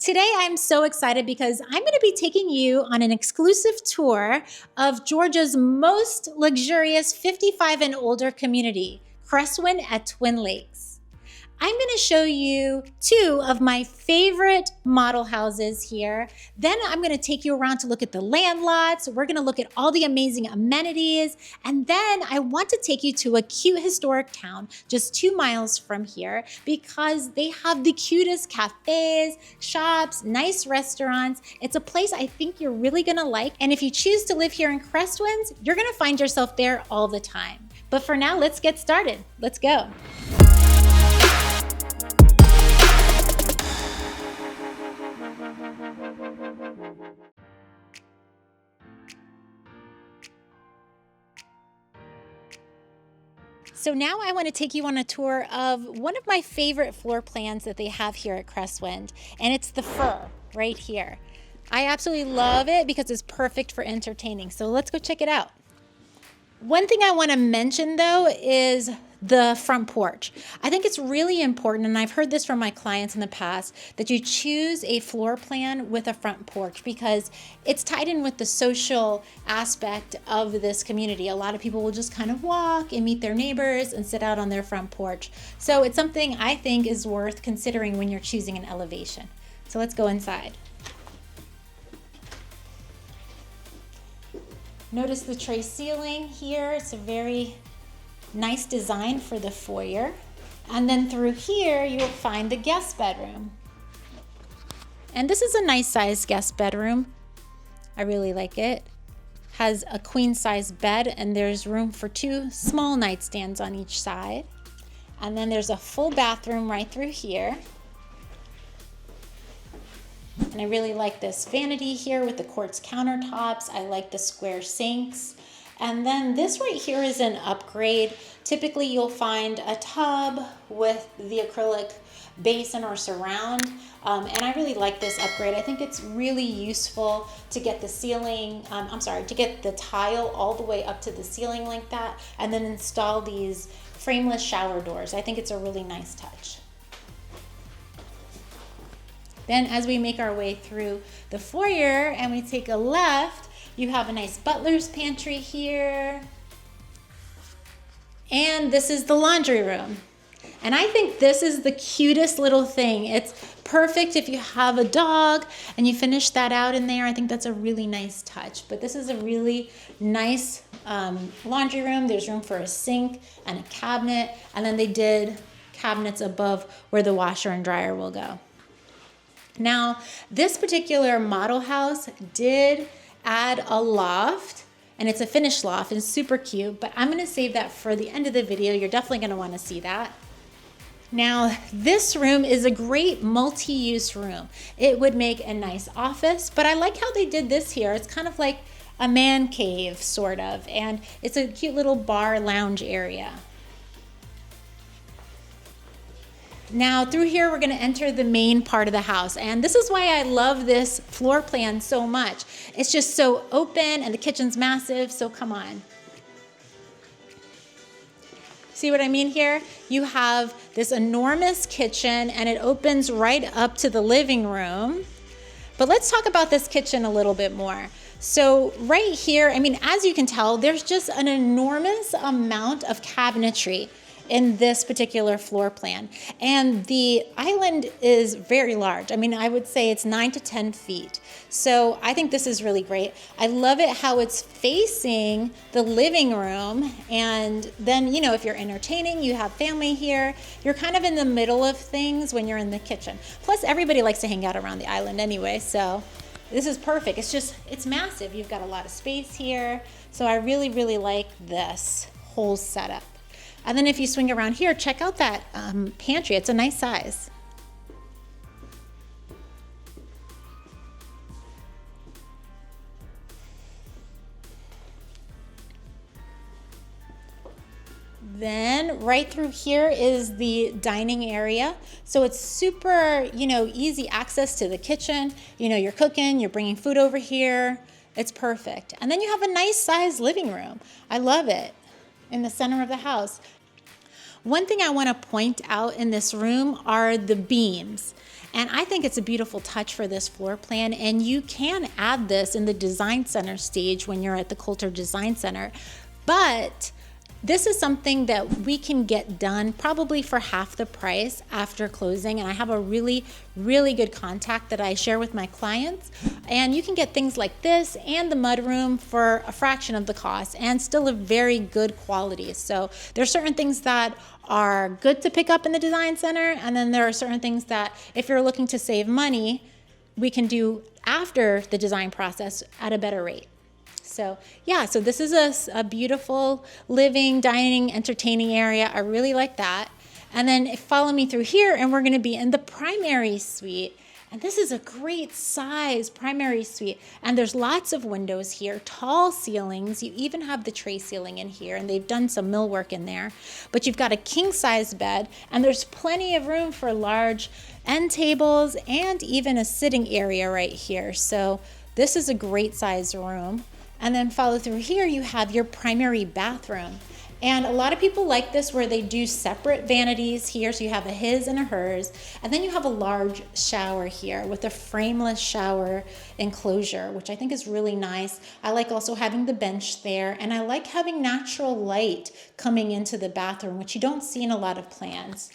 Today I'm so excited because I'm going to be taking you on an exclusive tour of Georgia's most luxurious 55 and older community, Cresswind at Twin Lakes. I'm going to show you two of my favorite model houses here. Then I'm going to take you around to look at the land lots. We're going to look at all the amazing amenities. And then I want to take you to a cute historic town just 2 miles from here because they have the cutest cafes, shops, nice restaurants. It's a place I think you're really going to like. And if you choose to live here in Cresswind, you're going to find yourself there all the time. But for now, let's get started. Let's go. So now I want to take you on a tour of one of my favorite floor plans that they have here at Cresswind, and it's the fir right here. I absolutely love it because it's perfect for entertaining. So let's go check it out. One thing I want to mention though is the front porch. I think it's really important, and I've heard this from my clients in the past, that you choose a floor plan with a front porch because it's tied in with the social aspect of this community. A lot of people will just kind of walk and meet their neighbors and sit out on their front porch. So it's something I think is worth considering when you're choosing an elevation. So let's go inside. Notice the tray ceiling here. It's a very nice design for the foyer. And then through here, you'll find the guest bedroom. And this is a nice sized guest bedroom. I really like it. Has a queen size bed, and there's room for 2 small nightstands on each side. And then there's a full bathroom right through here. And I really like this vanity here with the quartz countertops. I like the square sinks. And then this right here is an upgrade. Typically you'll find a tub with the acrylic basin or surround. And I really like this upgrade. I think it's really useful to get the to get the tile all the way up to the ceiling like that, and then install these frameless shower doors. I think it's a really nice touch. Then as we make our way through the foyer and we take a left, you have a nice butler's pantry here. And this is the laundry room. And I think this is the cutest little thing. It's perfect if you have a dog and you finish that out in there. I think that's a really nice touch. But this is a really nice laundry room. There's room for a sink and a cabinet. And then they did cabinets above where the washer and dryer will go. Now, this particular model house did add a loft, and it's a finished loft and it's super cute, but I'm going to save that for the end of the video. You're definitely going to want to see that. Now, this room is a great multi-use room. It would make a nice office, but I like how they did this here. It's kind of like a man cave, sort of, and it's a cute little bar lounge area. Now through here, we're gonna enter the main part of the house. And this is why I love this floor plan so much. It's just so open and the kitchen's massive, so come on. See what I mean here? You have this enormous kitchen and it opens right up to the living room. But let's talk about this kitchen a little bit more. So right here, I mean, as you can tell, there's just an enormous amount of cabinetry in this particular floor plan. And the island is very large. I mean, I would say it's 9 to 10 feet. So I think this is really great. I love it how it's facing the living room. And then, you know, if you're entertaining, you have family here, you're kind of in the middle of things when you're in the kitchen. Plus, everybody likes to hang out around the island anyway. So this is perfect. It's massive. You've got a lot of space here. So I really, really like this whole setup. And then if you swing around here, check out that pantry. It's a nice size. Then right through here is the dining area. So it's super, easy access to the kitchen. You're cooking, you're bringing food over here. It's perfect. And then you have a nice sized living room. I love it in the center of the house. One thing I want to point out in this room are the beams. And I think it's a beautiful touch for this floor plan, and you can add this in the design center stage when you're at the Coulter Design Center. But this is something that we can get done probably for half the price after closing. And I have a really, really good contact that I share with my clients. And you can get things like this and the mudroom for a fraction of the cost and still a very good quality. So there's certain things that are good to pick up in the design center. And then there are certain things that if you're looking to save money, we can do after the design process at a better rate. So yeah, so this is a beautiful living, dining, entertaining area. I really like that. And then follow me through here and we're going to be in the primary suite. And this is a great size primary suite. And there's lots of windows here, tall ceilings. You even have the tray ceiling in here, and they've done some millwork in there. But you've got a king size bed, and there's plenty of room for large end tables and even a sitting area right here. So this is a great size room. And then follow through here, you have your primary bathroom. And a lot of people like this where they do separate vanities here. So you have a his and a hers. And then you have a large shower here with a frameless shower enclosure, which I think is really nice. I like also having the bench there. And I like having natural light coming into the bathroom, which you don't see in a lot of plans.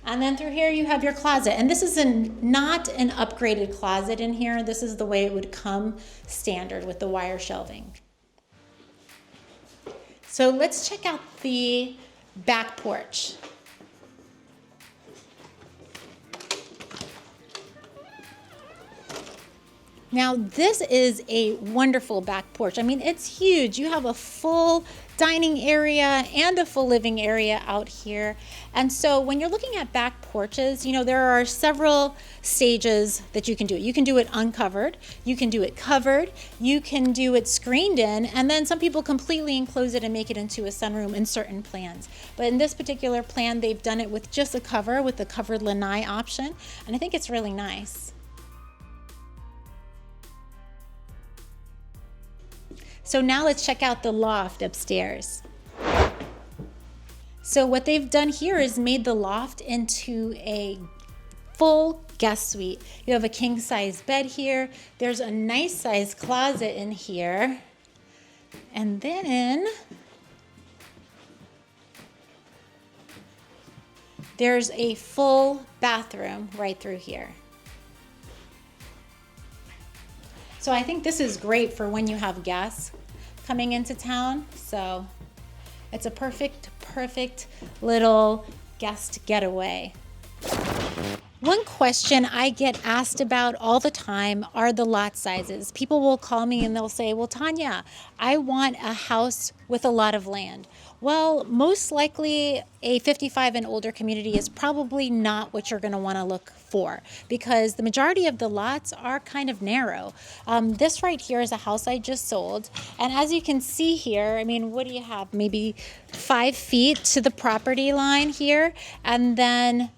And then through here you have your closet. And this is not an upgraded closet in here. This is the way it would come standard with the wire shelving. So let's check out the back porch. Now this is a wonderful back porch. I mean, it's huge. You have a full dining area and a full living area out here. And so when you're looking at back porches, you know, there are several stages that you can do it. You can do it uncovered, you can do it covered, you can do it screened in, and then some people completely enclose it and make it into a sunroom in certain plans. But in this particular plan, they've done it with just a cover, with the covered lanai option, and I think it's really nice. So now let's check out the loft upstairs. So what they've done here is made the loft into a full guest suite. You have a king size bed here. There's a nice size closet in here. And then there's a full bathroom right through here. So I think this is great for when you have guests coming into town. So it's a perfect little guest getaway. One question I get asked about all the time are the lot sizes. People will call me and they'll say, well, Tanya, I want a house with a lot of land. Well, most likely a 55 and older community is probably not what you're going to want to look for, because the majority of the lots are kind of narrow. This right here is a house I just sold. And as you can see here, I mean, what do you have? Maybe 5 feet to the property line here. And then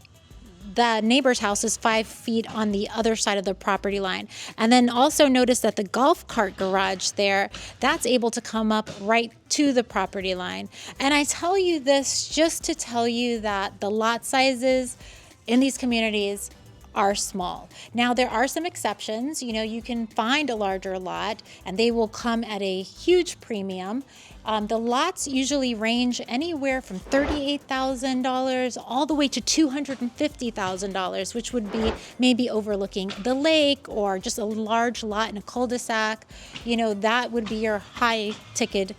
the neighbor's house is 5 feet on the other side of the property line. And then also notice that the golf cart garage there, that's able to come up right to the property line. And I tell you this just to tell you that the lot sizes in these communities are small. Now there are some exceptions. You know, you can find a larger lot and they will come at a huge premium. The lots usually range anywhere from $38,000 all the way to $250,000, which would be maybe overlooking the lake or just a large lot in a cul-de-sac. You know, that would be your high ticket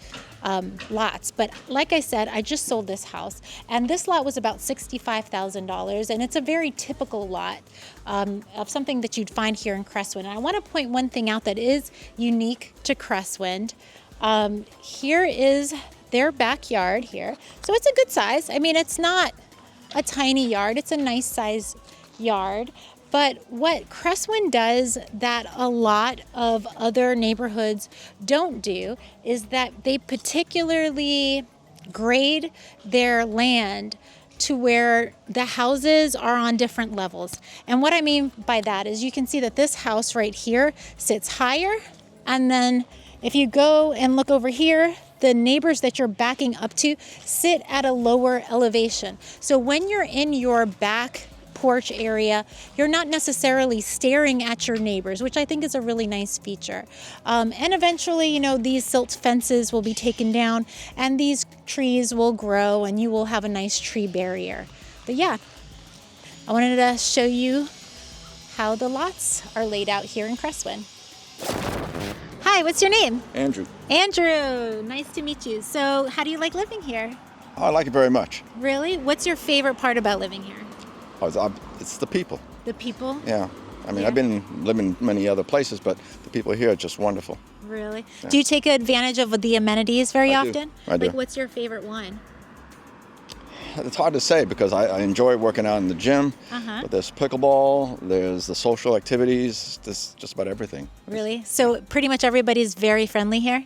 lots. But like I said, I just sold this house, and this lot was about $65,000, and it's a very typical lot of something that you'd find here in Cresswind. And I want to point one thing out that is unique to Cresswind. Here is their backyard here. So it's a good size. I mean, it's not a tiny yard. It's a nice size yard. But what Cresswind does that a lot of other neighborhoods don't do is that they particularly grade their land to where the houses are on different levels. And what I mean by that is you can see that this house right here sits higher, and then if you go and look over here, the neighbors that you're backing up to sit at a lower elevation. So when you're in your back porch area, you're not necessarily staring at your neighbors, which I think is a really nice feature. And eventually, these silt fences will be taken down and these trees will grow and you will have a nice tree barrier. But yeah, I wanted to show you how the lots are laid out here in Cresswind. Hi, what's your name? Andrew. Andrew, nice to meet you. So how do you like living here? I like it very much. Really? What's your favorite part about living here? It's the people. The people? Yeah. I've been living many other places, but the people here are just wonderful. Really? Yeah. Do you take advantage of the amenities very often? I do. Like, what's your favorite one? It's hard to say because I enjoy working out in the gym, but there's pickleball, there's the social activities, there's just about everything. Really? So pretty much everybody's very friendly here?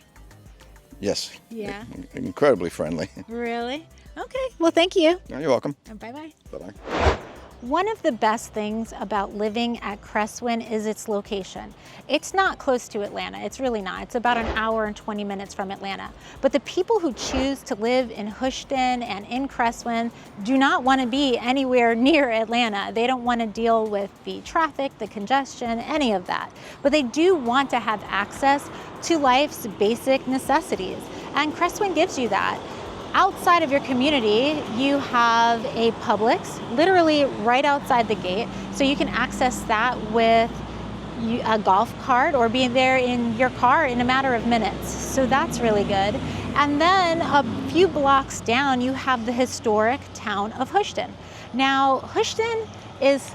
Yes. Yeah. Incredibly friendly. Really? Okay. Well, thank you. You're welcome. Bye-bye. Bye-bye. One of the best things about living at Cresswind is its location. It's not close to Atlanta. It's really not. It's about an hour and 20 minutes from Atlanta. But the people who choose to live in Houston and in Cresswind do not want to be anywhere near Atlanta. They don't want to deal with the traffic, the congestion, any of that. But they do want to have access to life's basic necessities. And Cresswind gives you that. Outside of your community, you have a Publix, literally right outside the gate. So you can access that with a golf cart or being there in your car in a matter of minutes. So that's really good. And then a few blocks down, you have the historic town of Houston. Now, Houston is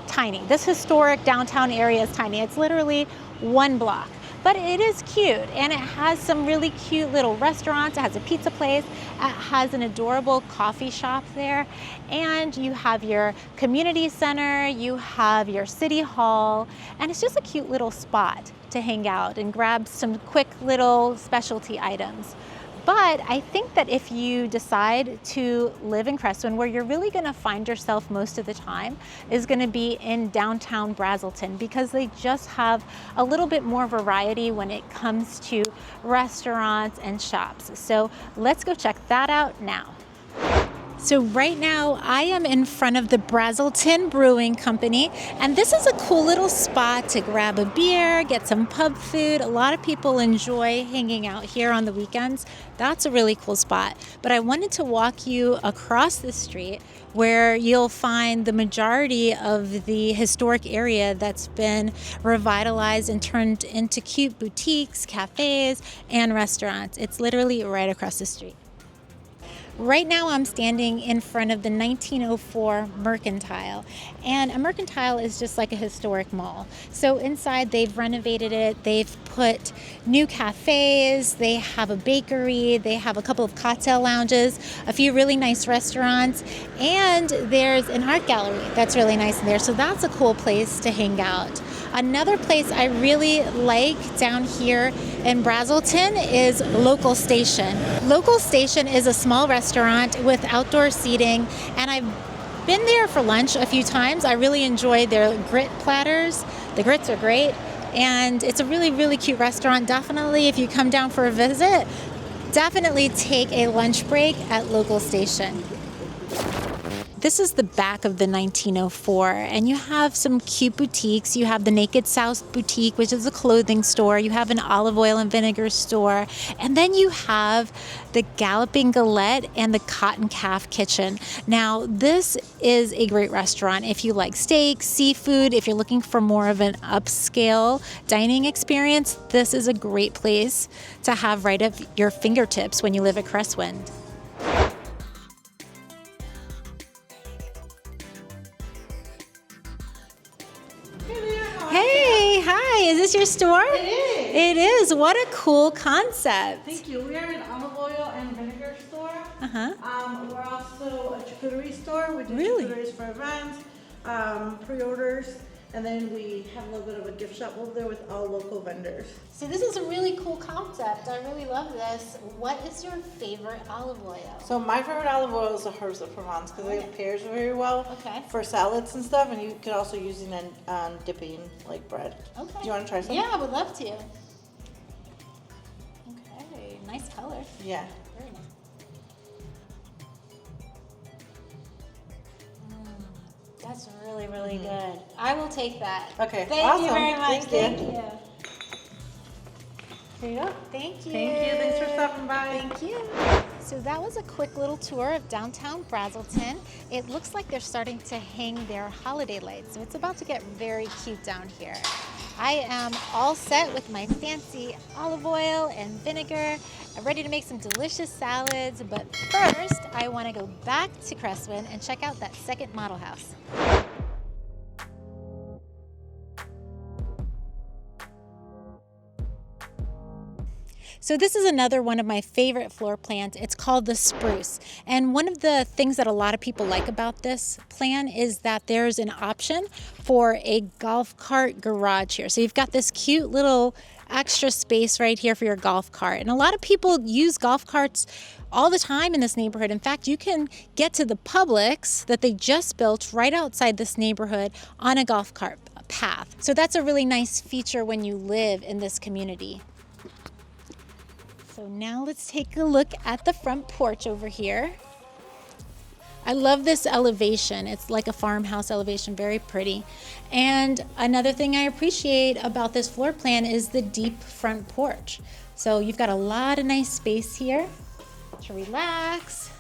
tiny. This historic downtown area is tiny. It's literally one block. But it is cute, and it has some really cute little restaurants. It has a pizza place. It has an adorable coffee shop there. And you have your community center, you have your city hall, and it's just a cute little spot to hang out and grab some quick little specialty items. But I think that if you decide to live in Cresswind, where you're really going to find yourself most of the time is going to be in downtown Brazelton, because they just have a little bit more variety when it comes to restaurants and shops. So let's go check that out now. So right now I am in front of the Brazelton Brewing Company, and this is a cool little spot to grab a beer, get some pub food. A lot of people enjoy hanging out here on the weekends. That's a really cool spot. But I wanted to walk you across the street where you'll find the majority of the historic area that's been revitalized and turned into cute boutiques, cafes, and restaurants. It's literally right across the street. Right now I'm standing in front of the 1904 Mercantile, and a mercantile is just like a historic mall. So inside they've renovated it, they've put new cafes, they have a bakery, they have a couple of cocktail lounges, a few really nice restaurants, and there's an art gallery that's really nice in there. So that's a cool place to hang out. Another place I really like down here in Brazelton is Local Station. Local Station is a small restaurant with outdoor seating, and I've been there for lunch a few times. I really enjoy their grit platters. The grits are great, and it's a really, really cute restaurant. Definitely, if you come down for a visit, definitely take a lunch break at Local Station. This is the back of the 1904, and you have some cute boutiques. You have the Naked South Boutique, which is a clothing store. You have an olive oil and vinegar store. And then you have the Galloping Galette and the Cotton Calf Kitchen. Now, this is a great restaurant if you like steak, seafood, if you're looking for more of an upscale dining experience. This is a great place to have right at your fingertips when you live at Cresswind. Hey, hi, is this your store? It is. It is. What a cool concept. Thank you. We are an olive oil and vinegar store. We're also a charcuterie store. We do charcuteries for events, pre-orders, and then we have a little bit of a gift shop over there with all local vendors. So this is a really cool concept. I really love this. What is your favorite olive oil? So my favorite olive oil is the herbs of Provence because it pairs very well for salads and stuff, and you can also use it on dipping like bread. Okay. Do you want to try some? Yeah, I would love to. Okay, nice color. Yeah. Very nice. That's really, really good. I will take that. Okay, Thank you awesome. very much. Thank you. you. Here you go. Thank you. Thank you. Thanks for stopping by. Thank you. So that was a quick little tour of downtown Brazelton. It looks like they're starting to hang their holiday lights, so it's about to get very cute down here. I am all set with my fancy olive oil and vinegar. I'm ready to make some delicious salads, but first I want to go back to Cresswind and check out that second model house. So this is another one of my favorite floor plans. It's called the spruce. And one of the things that a lot of people like about this plan is that there's an option for a golf cart garage here. So you've got this cute little extra space right here for your golf cart. And a lot of people use golf carts all the time in this neighborhood. In fact, you can get to the Publix that they just built right outside this neighborhood on a golf cart path. So that's a really nice feature when you live in this community. So now let's take a look at the front porch over here. I love this elevation. It's like a farmhouse elevation, very pretty. And another thing I appreciate about this floor plan is the deep front porch. So you've got a lot of nice space here to relax,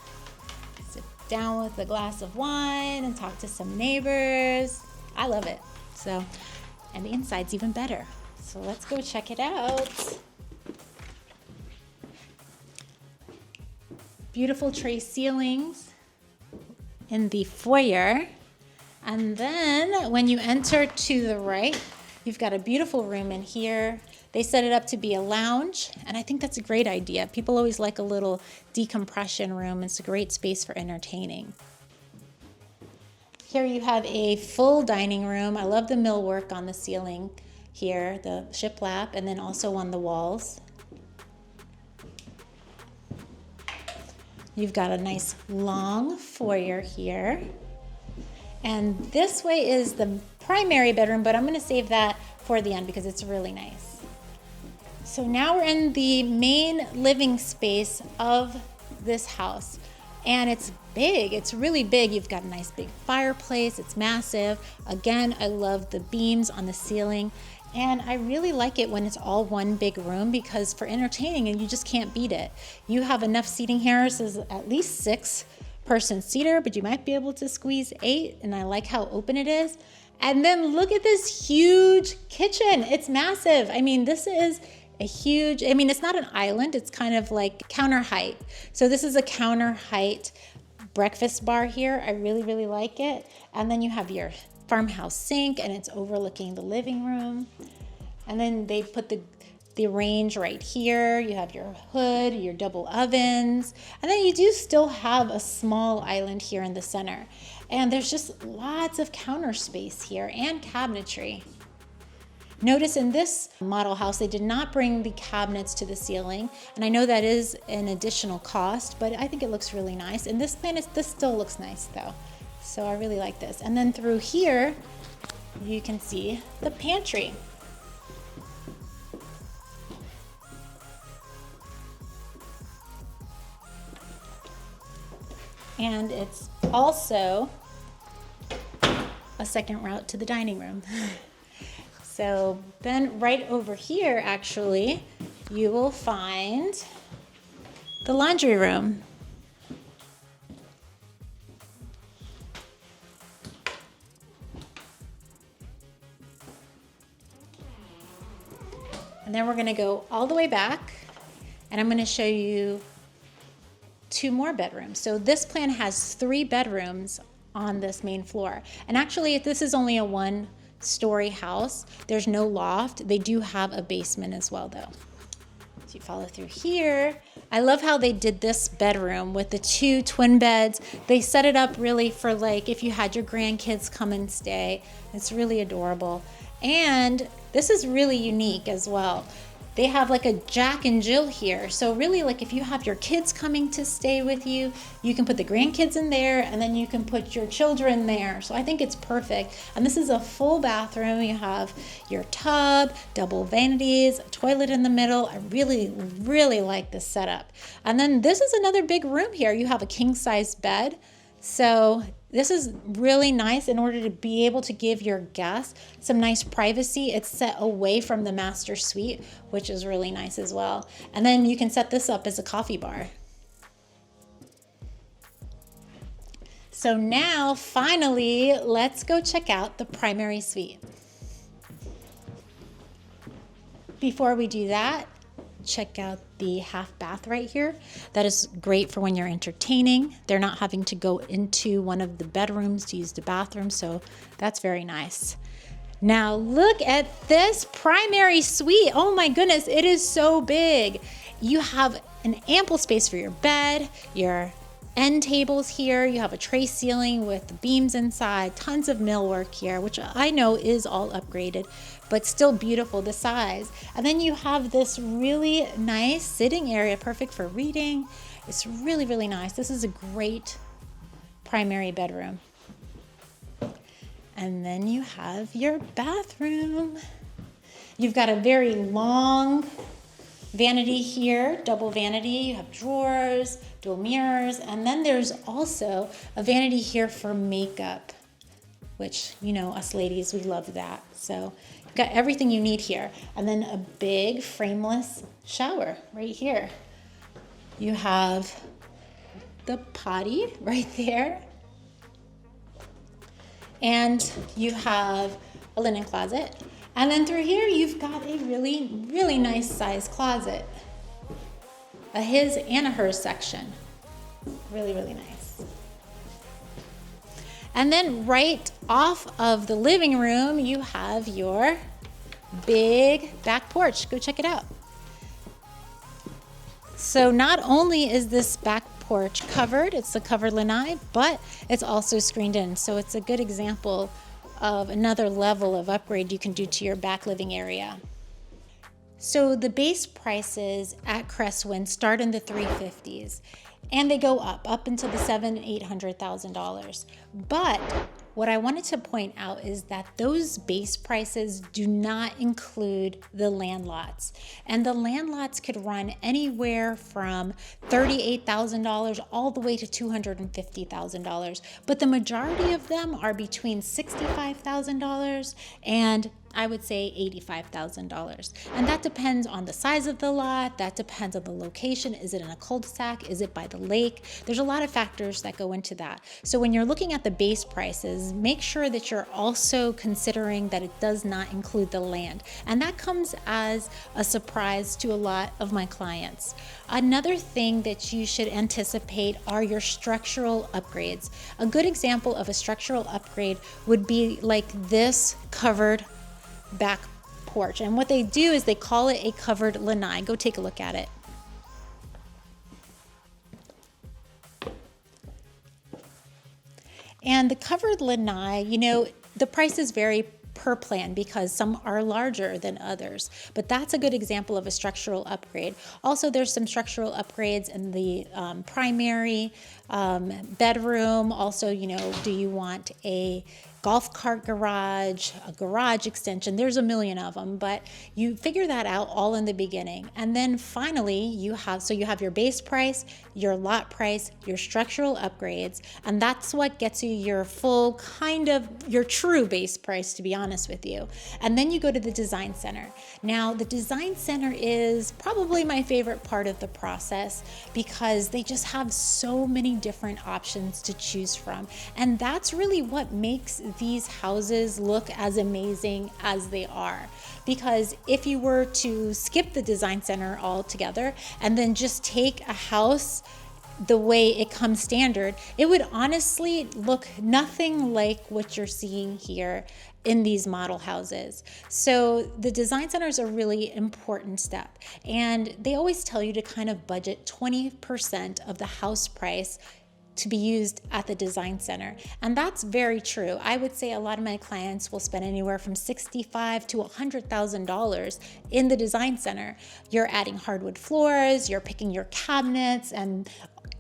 sit down with a glass of wine and talk to some neighbors. I love it. So, and the inside's even better. So let's go check it out. Beautiful tray ceilings in the foyer. And then when you enter to the right, you've got a beautiful room in here. They set it up to be a lounge, and I think that's a great idea. People always like a little decompression room. It's a great space for entertaining. Here you have a full dining room. I love the millwork on the ceiling here, the shiplap, and then also on the walls. You've got a nice long foyer here. And this way is the primary bedroom, but I'm going to save that for the end because it's really nice. So now we're in the main living space of this house. And it's big. It's really big. You've got a nice big fireplace. It's massive. Again, I love the beams on the ceiling. And I really like it when it's all one big room because for entertaining, and you just can't beat it. You have enough seating here. This is at least 6-person seater, but you might be able to squeeze 8. And I like how open it is. And then look at this huge kitchen. It's massive. I mean, this is a huge, I mean, it's not an island. It's kind of like counter height. So this is a counter height breakfast bar here. I really, really like it. And then you have your farmhouse sink and it's overlooking the living room. And then they put the range right here. You have your hood, your double ovens, and then you do still have a small island here in the center. And there's just lots of counter space here and cabinetry. Notice in this model house, they did not bring the cabinets to the ceiling. And I know that is an additional cost, but I think it looks really nice. And this still looks nice though. So I really like this. And then through here, you can see the pantry. And it's also a second route to the dining room. So then right over here, actually, you will find the laundry room. And then we're going to go all the way back, and I'm going to show you 2 more bedrooms. So this plan has 3 bedrooms on this main floor. And actually, this is only a 1-story house. There's no loft. They do have a basement as well, though. So you follow through here. I love how they did this bedroom with the 2 twin beds. They set it up really for like if you had your grandkids come and stay. It's really adorable. And this is really unique as well. They have like a Jack and Jill here. So really, like if you have your kids coming to stay with you, you can put the grandkids in there and then you can put your children there. So I think it's perfect. And this is a full bathroom. You have your tub, double vanities, a toilet in the middle. I really, really like this setup. And then this is another big room here. You have a king size bed. So this is really nice in order to be able to give your guests some nice privacy. It's set away from the master suite, which is really nice as well. And then you can set this up as a coffee bar. So now, finally, let's go check out the primary suite. Before we do that, check out the half bath right here. That is great for when you're entertaining. They're not having to go into one of the bedrooms to use the bathroom, so that's very nice. Now look at this primary suite. Oh my goodness, it is so big. You have an ample space for your bed, your end tables here. You have a tray ceiling with the beams inside, tons of millwork here, which I know is all upgraded, but still beautiful, the size. And then you have this really nice sitting area, perfect for reading. It's really, really nice. This is a great primary bedroom. And then you have your bathroom. You've got a very long vanity here, double vanity. You have drawers, dual mirrors, and then there's also a vanity here for makeup, which, you know, us ladies, we love that. So you've got everything you need here. And then a big frameless shower right here. You have the potty right there. And you have a linen closet. And then through here, you've got a really, really nice sized closet. A his and a hers section. Really, really nice. And then right off of the living room, you have your big back porch. Go check it out. So not only is this back porch covered, it's the covered lanai, but it's also screened in. So it's a good example of another level of upgrade you can do to your back living area. So the base prices at Cresswind start in the 350s and they go up into the $700,000-800,000. But what I wanted to point out is that those base prices do not include the land lots. And the land lots could run anywhere from $38,000 all the way to $250,000. But the majority of them are between $65,000 and I would say $85,000. And that depends on the size of the lot, that depends on the location. Is it in a cul-de-sac? Is it by the lake? There's a lot of factors that go into that. So when you're looking at the base prices, make sure that you're also considering that it does not include the land. And that comes as a surprise to a lot of my clients. Another thing that you should anticipate are your structural upgrades. A good example of a structural upgrade would be like this covered back porch. And what they do is they call it a covered lanai. Go take a look at it. And the covered lanai, you know, the prices vary per plan because some are larger than others, but that's a good example of a structural upgrade. Also, there's some structural upgrades in the primary bedroom. Also, you know, do you want a golf cart garage, a garage extension? There's a million of them, but you figure that out all in the beginning. And then finally you have your base price, your lot price, your structural upgrades, and that's what gets you your full your true base price, to be honest with you. And then you go to the design center. Now the design center is probably my favorite part of the process because they just have so many different options to choose from. And that's really what makes these houses look as amazing as they are. Because if you were to skip the design center altogether and then just take a house the way it comes standard, it would honestly look nothing like what you're seeing here in these model houses. So the design center is a really important step. And they always tell you to kind of budget 20% of the house price to be used at the design center. And that's very true. I would say a lot of my clients will spend anywhere from $65,000 to $100,000 in the design center. You're adding hardwood floors, you're picking your cabinets, and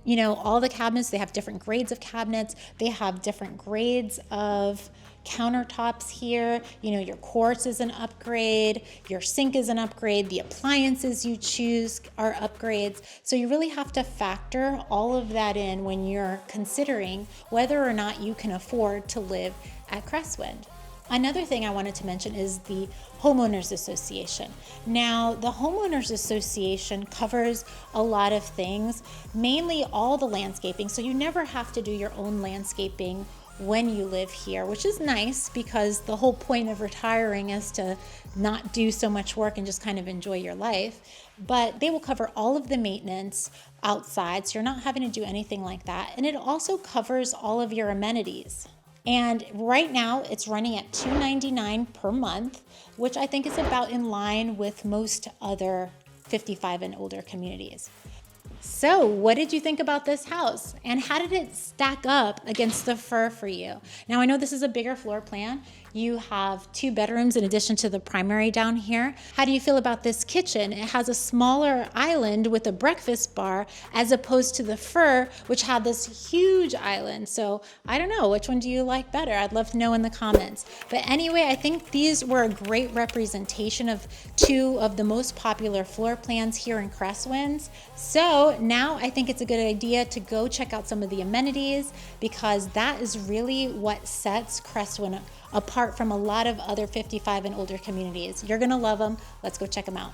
all the cabinets, they have different grades of cabinets. They have different grades of countertops here. Your quartz is an upgrade, your sink is an upgrade, the appliances you choose are upgrades. So you really have to factor all of that in when you're considering whether or not you can afford to live at Cresswind. Another thing I wanted to mention is the Homeowners Association. Now, the Homeowners Association covers a lot of things, mainly all the landscaping. So you never have to do your own landscaping when you live here, which is nice because the whole point of retiring is to not do so much work and just kind of enjoy your life. But they will cover all of the maintenance outside, so you're not having to do anything like that. And it also covers all of your amenities. And right now it's running at $299 per month, which I think is about in line with most other 55 and older communities. So what did you think about this house? And how did it stack up against the fur for you? Now I know this is a bigger floor plan. You have 2 bedrooms in addition to the primary down here. How do you feel about this kitchen? It has a smaller island with a breakfast bar as opposed to the fur, which had this huge island. So I don't know, which one do you like better? I'd love to know in the comments. But anyway, I think these were a great representation of 2 of the most popular floor plans here in Cresswind. So now I think it's a good idea to go check out some of the amenities, because that is really what sets Cresswind apart from a lot of other 55 and older communities. You're gonna love them. Let's go check them out.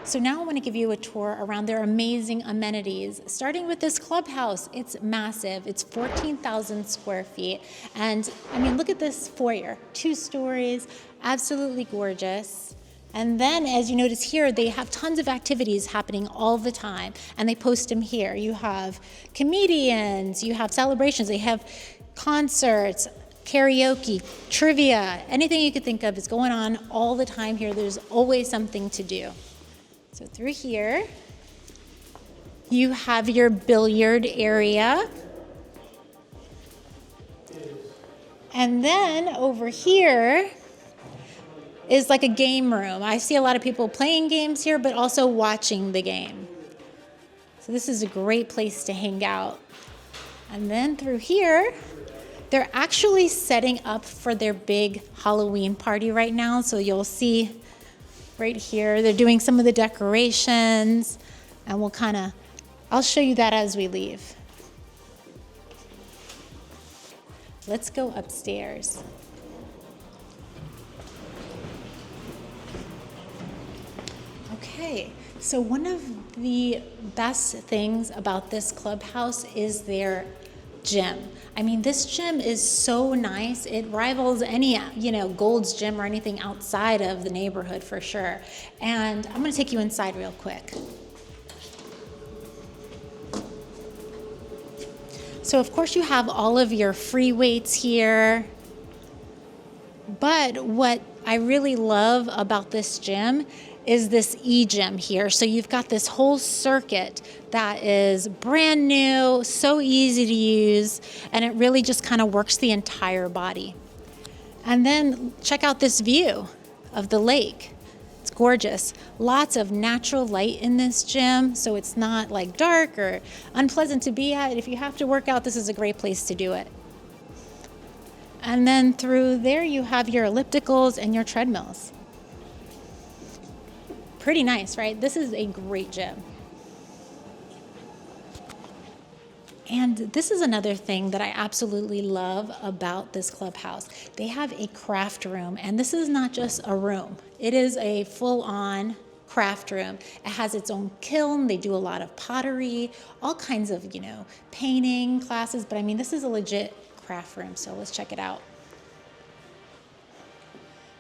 So now I want to give you a tour around their amazing amenities, starting with this clubhouse. It's massive. It's 14,000 square feet. And I mean, look at this foyer, 2 stories, absolutely gorgeous. And then as you notice here, they have tons of activities happening all the time, and they post them here. You have comedians, you have celebrations, they have concerts, karaoke, trivia, anything you could think of is going on all the time here. There's always something to do. So through here, you have your billiard area. And then over here is like a game room. I see a lot of people playing games here, but also watching the game. So this is a great place to hang out. And then through here, they're actually setting up for their big Halloween party right now. So you'll see right here, they're doing some of the decorations, and I'll show you that as we leave. Let's go upstairs. Okay, so one of the best things about this clubhouse is their gym. I mean, this gym is so nice. It rivals any, Gold's Gym or anything outside of the neighborhood for sure. And I'm gonna take you inside real quick. So of course you have all of your free weights here. But what I really love about this gym is this e-gym here. So you've got this whole circuit that is brand new, so easy to use, and it really just kind of works the entire body. And then check out this view of the lake. It's gorgeous. Lots of natural light in this gym, so it's not like dark or unpleasant to be at. If you have to work out, this is a great place to do it. And then through there you have your ellipticals and your treadmills. Pretty nice, right? This is a great gym. And this is another thing that I absolutely love about this clubhouse. They have a craft room, and this is not just a room. It is a full-on craft room. It has its own kiln. They do a lot of pottery, all kinds of, painting classes. But I mean, this is a legit craft room, so let's check it out.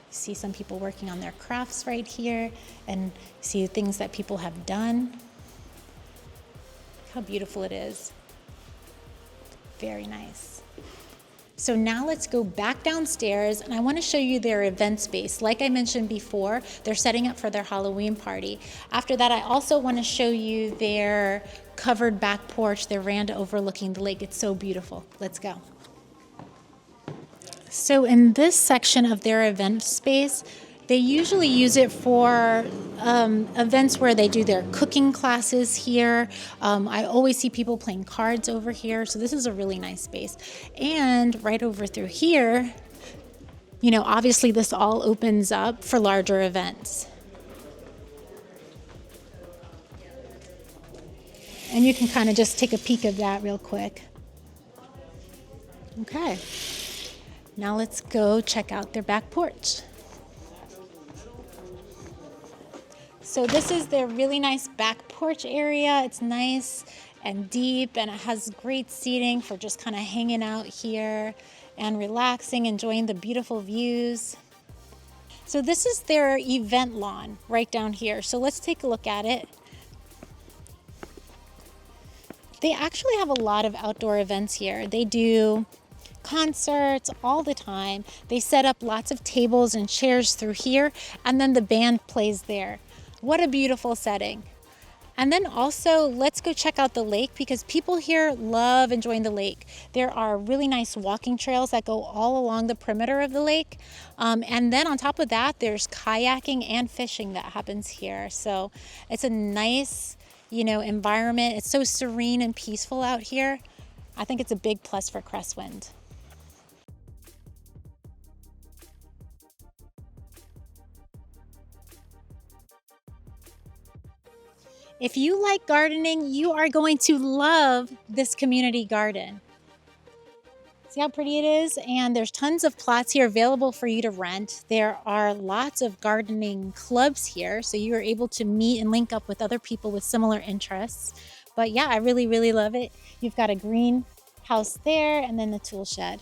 See some people working on their crafts right here, and see things that people have done. Look how beautiful it is. Very nice. So now let's go back downstairs, and I want to show you their event space. Like I mentioned before, they're setting up for their Halloween party. After that, I also want to show you their covered back porch, their veranda overlooking the lake. It's so beautiful. Let's go. So in this section of their event space, they usually use it for events where they do their cooking classes here. I always see people playing cards over here, so this is a really nice space. And right over through here, you know, obviously this all opens up for larger events. And you can kind of just take a peek of that real quick. Okay, now let's go check out their back porch. So this is their really nice back porch area. It's nice and deep, and it has great seating for just kind of hanging out here and relaxing, enjoying the beautiful views. So this is their event lawn right down here. So let's take a look at it. They actually have a lot of outdoor events here. They do concerts all the time. They set up lots of tables and chairs through here, and then the band plays there. What a beautiful setting. And then also, let's go check out the lake, because people here love enjoying the lake. There are really nice walking trails that go all along the perimeter of the lake. And then on top of that, there's kayaking and fishing that happens here. So it's a nice, you know, environment. It's so serene and peaceful out here. I think it's a big plus for Cresswind. If you like gardening, you are going to love this community garden. See how pretty it is? And there's tons of plots here available for you to rent. There are lots of gardening clubs here, so you are able to meet and link up with other people with similar interests. But yeah, I really, really love it. You've got a greenhouse there, and then the tool shed.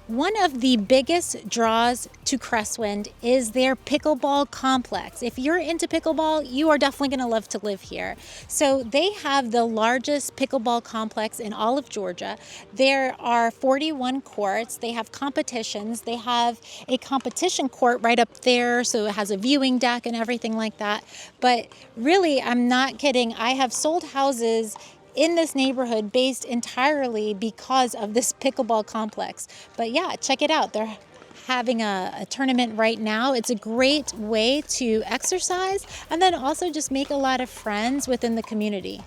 One of the biggest draws to Cresswind is their pickleball complex. If you're into pickleball, you are definitely going to love to live here. So they have the largest pickleball complex in all of Georgia. There are 41 courts. They have competitions. They have a competition court right up there, so it has a viewing deck and everything like that. But really, I'm not kidding. I have sold houses in this neighborhood based entirely because of this pickleball complex. But yeah, check it out. They're having a tournament right now. It's a great way to exercise and then also just make a lot of friends within the community.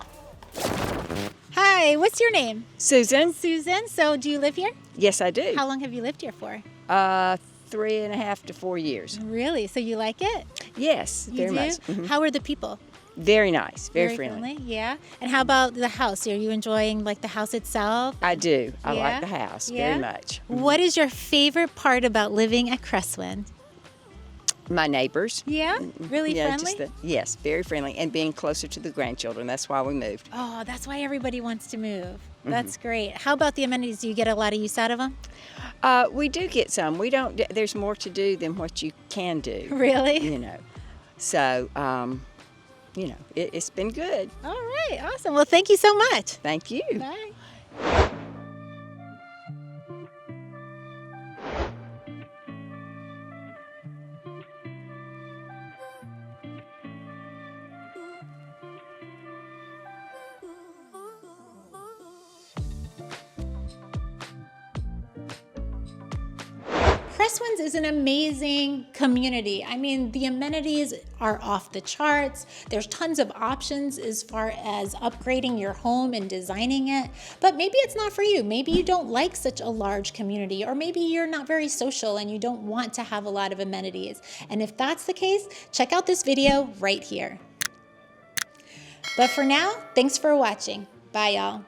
Hi, what's your name? Susan? Susan. So do you live here? Yes, I do. How long have you lived here for? 3.5 to 4 years. Really? So you like it? Yes, You very do? much. Mhm. How are the people? Very nice, very friendly. Yeah. And how about the house? Are you enjoying like the house itself? I do. I Yeah? like the house very much. What is your favorite part about living at Cresswind? My neighbors. Yeah? Really Yeah, friendly? yes, very friendly, and being closer to the grandchildren. That's why we moved. Oh, that's why everybody wants to move. That's great. How about the amenities? Do you get a lot of use out of them? We do get some. We don't. There's more to do than what you can do. Really? You know. So, you know, it's been good. All right. Awesome. Well, thank you so much. Thank you. Bye. Cresswind is an amazing community. I mean, the amenities are off the charts. There's tons of options as far as upgrading your home and designing it, but maybe it's not for you. Maybe you don't like such a large community, or maybe you're not very social and you don't want to have a lot of amenities. And if that's the case, check out this video right here. But for now, thanks for watching. Bye, y'all.